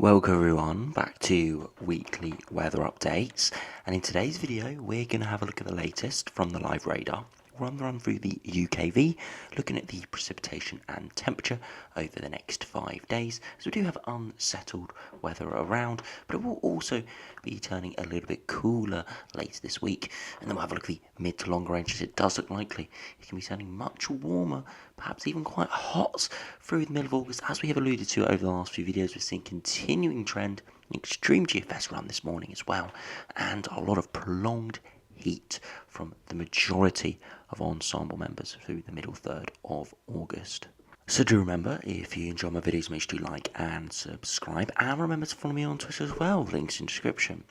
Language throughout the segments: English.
Welcome everyone back to weekly weather updates, and in today's video we're going to have a look at the latest from the live radar. We'll run through the UKV, looking at the precipitation and temperature over the next 5 days, so we do have unsettled weather around, but it will also be turning a little bit cooler later this week, and then we'll have a look at the mid to long range, as it does look likely it can be turning much warmer, perhaps even quite hot through the middle of August. As we have alluded to over the last few videos, we're seeing continuing trend in extreme GFS run this morning as well, and a lot of prolonged heat from the majority of ensemble members through the middle third of August. So do remember, if you enjoy my videos, make sure to like and subscribe, and remember to follow me on Twitter as well, links in the description.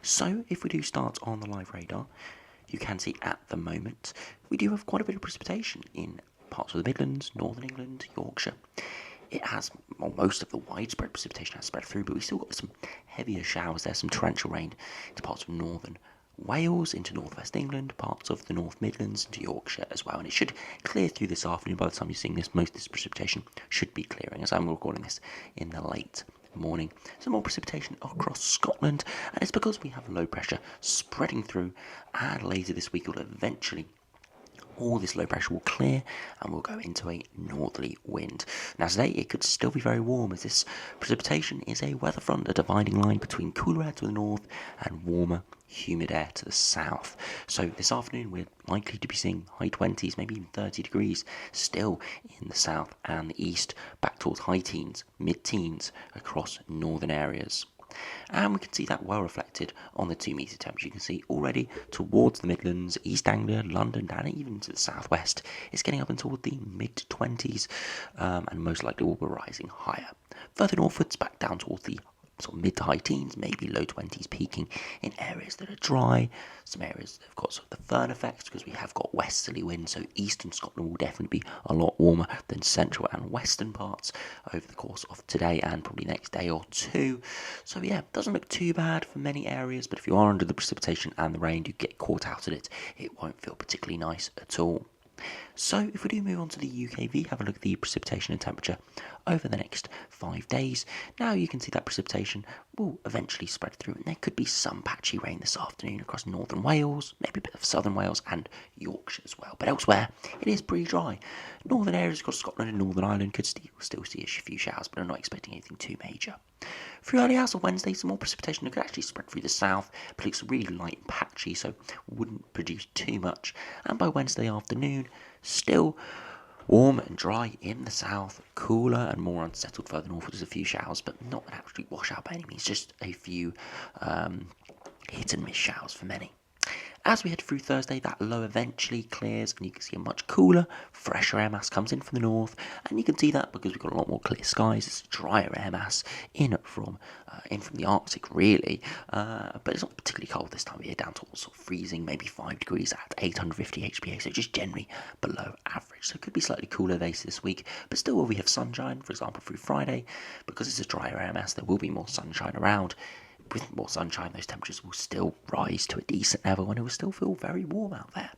So if we do start on the live radar, you can see at the moment we do have quite a bit of precipitation in parts of the Midlands, Northern England, Yorkshire. It has, well, most of the widespread precipitation has spread through, but we've still got some heavier showers there, some torrential rain into parts of northern Wales, into northwest England, parts of the North Midlands, into Yorkshire as well, and it should clear through this afternoon. By the time you're seeing this, most of this precipitation should be clearing, as I'm recording this in the late morning. Some more precipitation across Scotland, and it's because we have low pressure spreading through, and later this week will eventually all this low pressure will clear and we'll go into a northerly wind. Now today it could still be very warm, as this precipitation is a weather front, a dividing line between cooler air to the north and warmer humid air to the south. So this afternoon we're likely to be seeing high 20s, maybe even 30 degrees still in the south and the east, back towards high teens, mid-teens across northern areas. And we can see that well reflected on the 2 metre temperature. You can see already towards the Midlands, East Anglia, London, and even to the southwest, it's getting up into the mid-20s, and most likely will be rising higher. Further northwards, back down towards the sort of mid to high teens, maybe low 20s, peaking in areas that are dry. Some areas that have got sort of the Föhn effect, because we have got westerly winds, so eastern Scotland will definitely be a lot warmer than central and western parts over the course of today and probably next day or two. So yeah, it doesn't look too bad for many areas, but if you are under the precipitation and the rain, you get caught out at it, it won't feel particularly nice at all. So if we do move on to the UKV, have a look at the precipitation and temperature over the next 5 days. Now you can see that precipitation will eventually spread through, and there could be some patchy rain this afternoon across northern Wales, maybe a bit of southern Wales and Yorkshire as well. But elsewhere, it is pretty dry. Northern areas across Scotland and Northern Ireland could still see a few showers, but I'm not expecting anything too major. Through early hours of Wednesday, some more precipitation could actually spread through the south, but it's really light and patchy, so wouldn't produce too much. And by Wednesday afternoon, still warm and dry in the south, cooler and more unsettled further northwards. A few showers, but not an absolute washout by any means, just a few hit and miss showers for many. As we head through Thursday, that low eventually clears, and you can see a much cooler, fresher air mass comes in from the north, and you can see that because we've got a lot more clear skies. It's a drier air mass in from the Arctic, really, but it's not particularly cold this time of year, down towards sort of freezing, maybe 5 degrees at 850 HPA, so just generally below average. So it could be slightly cooler later this week, but still will we have sunshine, for example, through Friday. Because it's a drier air mass, there will be more sunshine around. With more sunshine, those temperatures will still rise to a decent level, and it will still feel very warm out there.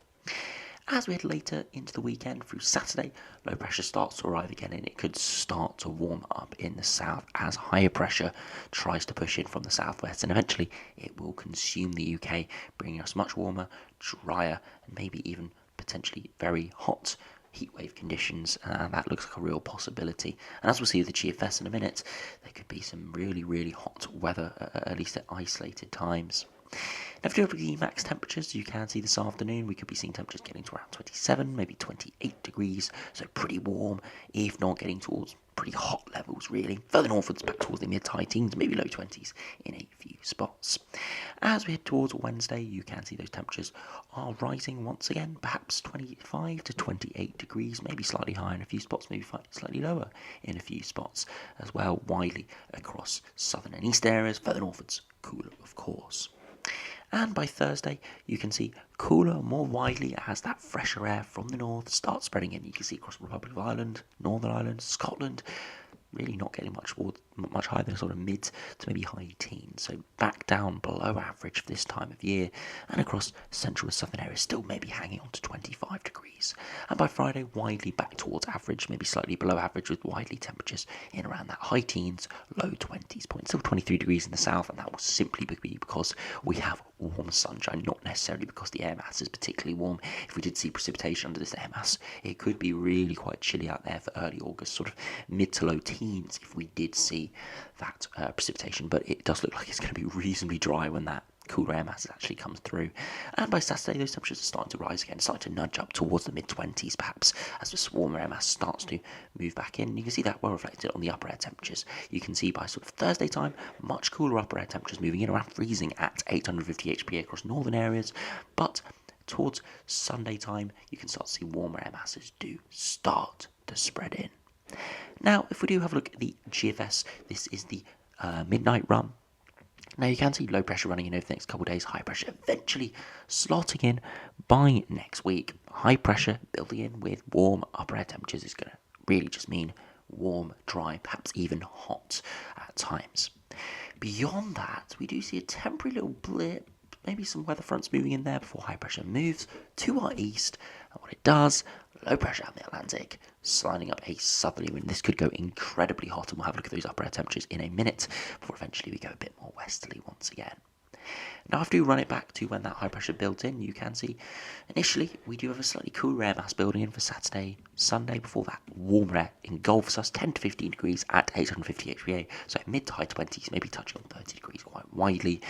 As we head later into the weekend, through Saturday, low pressure starts to arrive again, and it could start to warm up in the south as higher pressure tries to push in from the southwest, and eventually it will consume the UK, bringing us much warmer, drier, and maybe even potentially very hot heatwave conditions, and that looks like a real possibility. And as we'll see with the GFS in a minute, there could be some really, really hot weather, at least at isolated times. Now, if you look at the max temperatures, you can see this afternoon we could be seeing temperatures getting to around 27, maybe 28 degrees, so pretty warm, if not getting towards pretty hot levels, really. Further northwards, back towards the mid-high teens, maybe low 20s in a few spots. As we head towards Wednesday, you can see those temperatures are rising once again, perhaps 25 to 28 degrees, maybe slightly higher in a few spots, maybe slightly lower in a few spots as well, widely across southern and east areas. Further northwards, cooler, of course. And by Thursday, you can see cooler more widely as that fresher air from the north starts spreading in. You can see across the Republic of Ireland, Northern Ireland, Scotland, really not getting much higher than sort of mid to maybe high teens. So back down below average for this time of year, and across central and southern areas still maybe hanging on to 25 degrees. And by Friday, widely back towards average, maybe slightly below average, with widely temperatures in around that high teens, low 20s point. Still 23 degrees in the south, and that will simply be because we have warm sunshine, not necessarily because the air mass is particularly warm. If we did see precipitation under this air mass, it could be really quite chilly out there for early August, sort of mid to low teens if we did see that precipitation. But it does look like it's going to be reasonably dry when that cooler air mass actually comes through. And by Saturday, those temperatures are starting to rise again, starting to nudge up towards the mid-20s perhaps as the warmer air mass starts to move back in. You can see that well reflected on the upper air temperatures. You can see by sort of Thursday time, much cooler upper air temperatures moving in around freezing at 850 HPA across northern areas, but towards Sunday time, you can start to see warmer air masses do start to spread in. Now, if we do have a look at the GFS, this is the midnight run. Now you can see low pressure running in over the next couple of days, high pressure eventually slotting in by next week. High pressure building in with warm upper air temperatures is going to really just mean warm, dry, perhaps even hot at times. Beyond that, we do see a temporary little blip, maybe some weather fronts moving in there before high pressure moves to our east. And what it does, low pressure out in the Atlantic, sliding up a southerly wind. This could go incredibly hot, and we'll have a look at those upper air temperatures in a minute before eventually we go a bit more westerly once again. Now, after we run it back to when that high pressure built in, you can see initially we do have a slightly cooler air mass building in for Saturday, Sunday before that warmer air engulfs us 10 to 15 degrees at 850 HPA, so mid to high 20s, maybe touching on 30 degrees quite widely.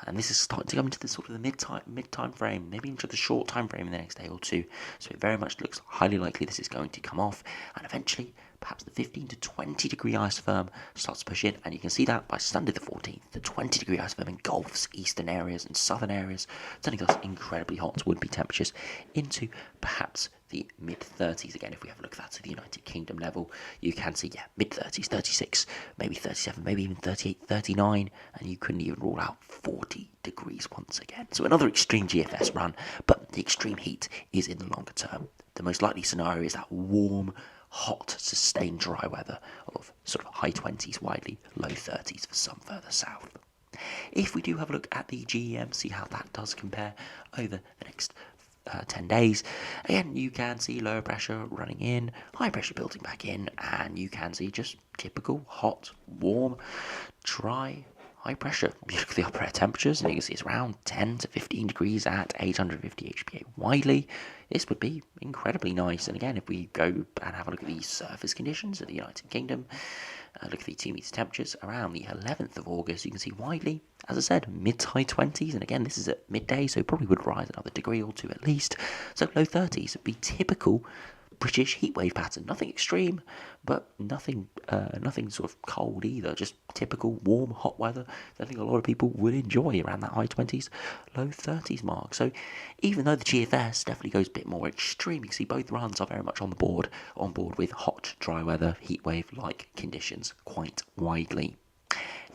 And this is starting to come into the sort of the mid time frame, maybe into the short time frame in the next day or two. So it very much looks highly likely this is going to come off, and eventually perhaps the 15 to 20 degree isotherm starts to push in, and you can see that by Sunday the 14th, the 20 degree isotherm engulfs eastern areas and southern areas, turning us incredibly hot would-be temperatures into perhaps the mid-30s. Again, if we have a look at that to the United Kingdom level, you can see, mid-30s, 36, maybe 37, maybe even 38, 39, and you couldn't even rule out 40 degrees once again. So another extreme GFS run, but the extreme heat is in the longer term. The most likely scenario is that warm, hot, sustained dry weather of sort of high 20s widely, low 30s for some further south. If we do have a look at the GEM, see how that does compare over the next 10 days. Again, you can see lower pressure running in, high pressure building back in, and you can see just typical hot, warm, dry, high pressure. You look at the upper air temperatures, and you can see it's around 10 to 15 degrees at 850 HPA widely. This would be incredibly nice. And again, if we go and have a look at the surface conditions of the United Kingdom, look at the 2 meter temperatures around the 11th of August, you can see widely, as I said, mid to high 20s, and again, this is at midday, so probably would rise another degree or two at least. So low 30s would be typical British heatwave pattern. Nothing extreme, but nothing sort of cold either. Just typical warm, hot weather that I think a lot of people would enjoy around that high 20s, low 30s mark. So even though the GFS definitely goes a bit more extreme, you can see both runs are very much on board with hot, dry weather, heatwave-like conditions quite widely.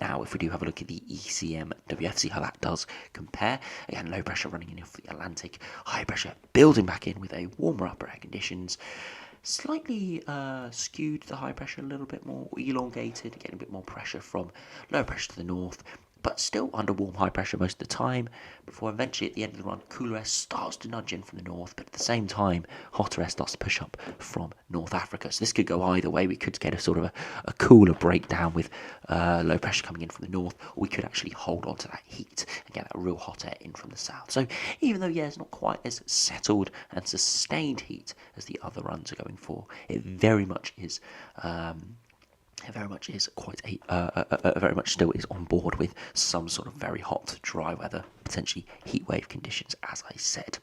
Now, if we do have a look at the ECMWF, see how that does compare. Again, low pressure running in off the Atlantic, high pressure building back in with a warmer upper air conditions. Slightly skewed the high pressure, a little bit more elongated, getting a bit more pressure from low pressure to the north, but still under warm high pressure most of the time, before eventually at the end of the run, cooler air starts to nudge in from the north, but at the same time, hotter air starts to push up from North Africa. So this could go either way. We could get a sort of a cooler breakdown with low pressure coming in from the north, or we could actually hold on to that heat and get that real hot air in from the south. So even though, it's not quite as settled and sustained heat as the other runs are going for, it very much is very much still is on board with some sort of very hot, dry weather, potentially heat wave conditions, as I said.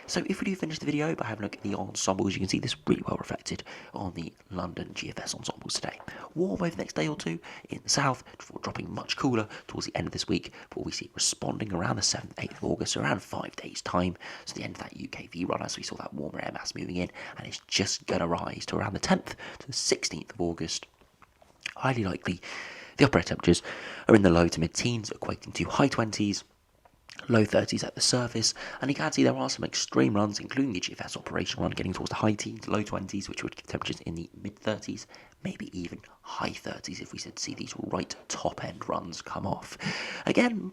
So if we do finish the video by having a look at the ensembles, you can see this really well reflected on the London GFS ensembles today. Warm over the next day or two in the south, before dropping much cooler towards the end of this week, before we see it responding around the 7th, 8th of August, so around 5 days' time, so the end of that UKV run, as we saw that warmer air mass moving in, and it's just going to rise to around the 10th to the 16th of August. Highly likely, the upper air temperatures are in the low to mid-teens, equating to high 20s, low 30s at the surface, and you can see there are some extreme runs, including the GFS operational run, getting towards the high teens, low 20s, which would give temperatures in the mid-30s, maybe even high 30s if we said see these right top end runs come off. Again,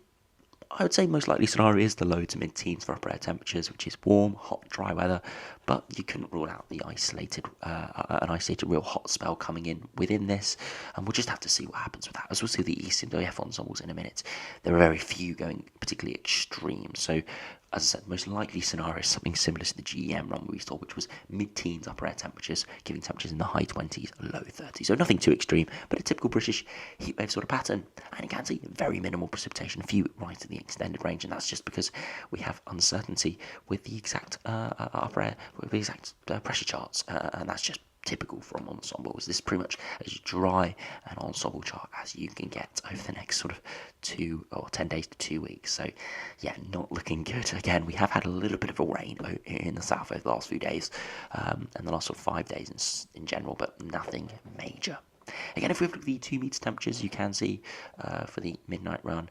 I would say most likely scenario is the low to mid-teens for upper air temperatures, which is warm, hot, dry weather, but you couldn't rule out the an isolated real hot spell coming in within this, and we'll just have to see what happens with that. As we'll see the East Indo-F ensembles in a minute, there are very few going particularly extreme, so as I said, most likely scenario is something similar to the GEM run we saw, which was mid-teens upper air temperatures, giving temperatures in the high 20s, low 30s. So nothing too extreme, but a typical British heatwave sort of pattern. And you can see very minimal precipitation, a few right at the extended range, and that's just because we have uncertainty with the exact upper air, with the exact pressure charts, and that's just typical from ensembles. This is pretty much as dry an ensemble chart as you can get over the next sort of 2 or 10 days to 2 weeks. So yeah, not looking good. Again, we have had a little bit of a rain in the south over the last few days, and the last sort of 5 days in general, but nothing major. Again, if we look at the 2 meter temperatures, you can see for the midnight run,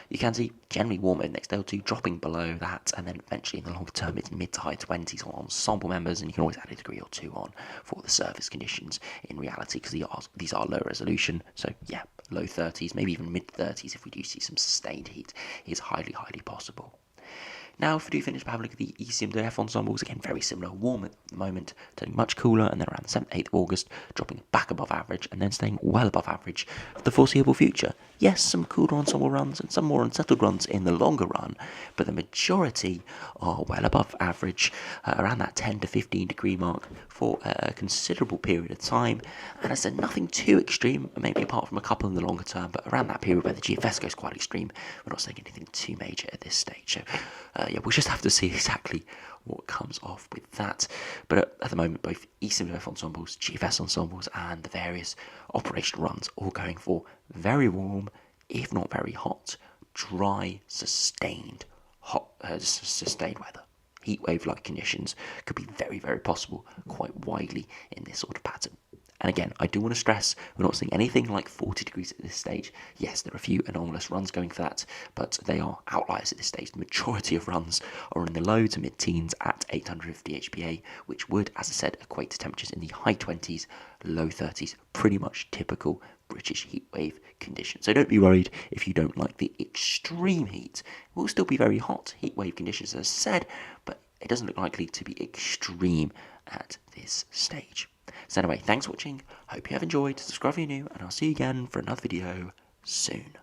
you can see generally warmer the next day or two, dropping below that, and then eventually in the longer term, it's mid to high 20s on ensemble members, and you can always add a degree or two on for the surface conditions in reality, because these are low resolution. So yeah, low 30s, maybe even mid 30s if we do see some sustained heat is highly, highly possible. Now, if we do finish by having a look at the ECMWF ensembles, again, very similar, warm at the moment, turning much cooler, and then around the 7th, 8th of August, dropping back above average, and then staying well above average for the foreseeable future. Yes, some cooler ensemble runs and some more unsettled runs in the longer run, but the majority are well above average, around that 10 to 15 degree mark for a considerable period of time. And I said nothing too extreme, maybe apart from a couple in the longer term, but around that period where the GFS goes quite extreme, we're not saying anything too major at this stage. So yeah, we'll just have to see exactly what comes off with that. But at the moment, both ECMWF ensembles, GFS ensembles, and the various operational runs all going for very warm, if not very hot, dry, sustained weather. Heatwave-like conditions could be very, very possible quite widely in this sort of pattern. And again, I do want to stress, we're not seeing anything like 40 degrees at this stage. Yes, there are a few anomalous runs going for that, but they are outliers at this stage. The majority of runs are in the low to mid-teens at 850 HPA, which would, as I said, equate to temperatures in the high 20s, low 30s, pretty much typical British heatwave conditions. So don't be worried if you don't like the extreme heat. It will still be very hot heatwave conditions, as I said, but it doesn't look likely to be extreme at this stage. So anyway, thanks for watching, hope you have enjoyed, subscribe if you're new, and I'll see you again for another video soon.